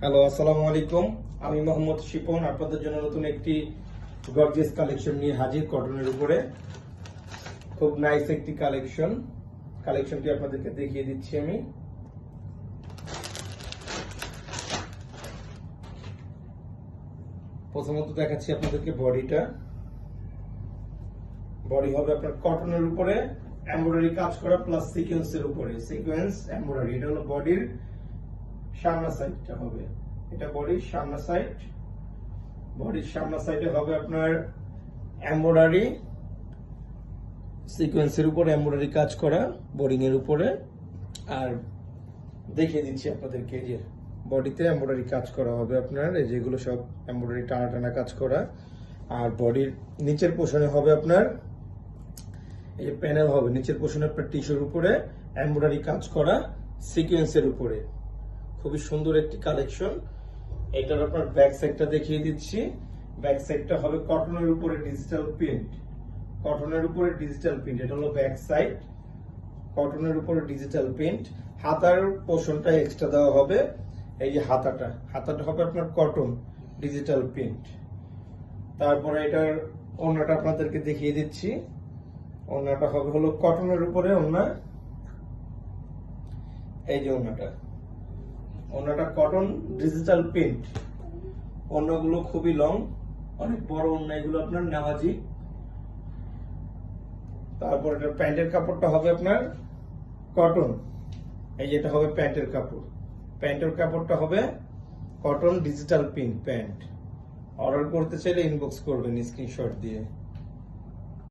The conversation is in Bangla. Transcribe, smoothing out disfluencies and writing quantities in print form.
হ্যালো, আসসালামু আলাইকুম। আমি মোহাম্মদ শিপন আপনাদের জন্য নতুন একটি গর্জিয়াস কালেকশন নিয়ে হাজির কটনের উপরে। খুব নাইস একটি কালেকশনটি আপনাদেরকে দেখিয়ে দিচ্ছি আমি। প্রথমত দেখাচ্ছি আপনাদেরকে বডি হবে আপনার কটনের উপরে এমব্রয়ডারি কাজ করা প্লাস সিকোয়েন্সের উপরে সিকোয়েন্স এমব্রয়ডারি। এটা হলো বডির সামনা সাইডটা হবে, এটা বডির সামনা সাইড। বডির সামনা সাইডে হবে আপনার এমব্রয়ডারি সিকোয়েন্সের উপরে এমব্রয়ডারি কাজ করা বোরিং এর উপরে। আর দেখিয়ে দিচ্ছি আপনাদেরকে, যে বডিতে এমব্রয়ডারি কাজ করা হবে আপনার, এই যেগুলো সব এমব্রয়ডারি টানা টানা কাজ করা। আর বডির নিচের পোর্শনে হবে আপনার এই যে প্যানেল হবে, নিচের পোর্শনে আপনার টিস্যুর উপরে এমব্রয়ডারি কাজ করা সিকোয়েন্সের উপরে। খুবই সুন্দর একটি কালেকশন। এটার আপনার ব্যাক সাইডটা দেখিয়ে দিচ্ছি। ব্যাক সাইডটা হবে কটনের উপরে ডিজিটাল প্রিন্ট, কটনের উপরে ডিজিটাল প্রিন্ট। এটা হলো ব্যাক সাইড, কটনের উপরে ডিজিটাল প্রিন্ট। হাতার পোর্শনটা এক্সট্রা দেওয়া হবে, এই যে হাতাটা হবে আপনার কটন ডিজিটাল প্রিন্ট। তারপরে এটার ওড়নাটা আপনাদেরকে দেখিয়ে দিচ্ছি। ওড়নাটা হবে হলো কটনের উপরে ওড়না, এই যে ওড়নাটা কটন ডিজিটাল প্রিন্ট। ওড়নাগুলো খুবই লং, অনেক বড় ওড়না, এগুলো আপনার নেওয়াজি। তারপর এটা প্যান্টের কাপড়টা হবে আপনার কটন, এই যেটা হবে প্যান্টের কাপড়। প্যান্টের কাপড়টা হবে cotton digital print pant. Order করতে চাইলে ইনবক্স করবেন স্ক্রিনশট দিয়ে।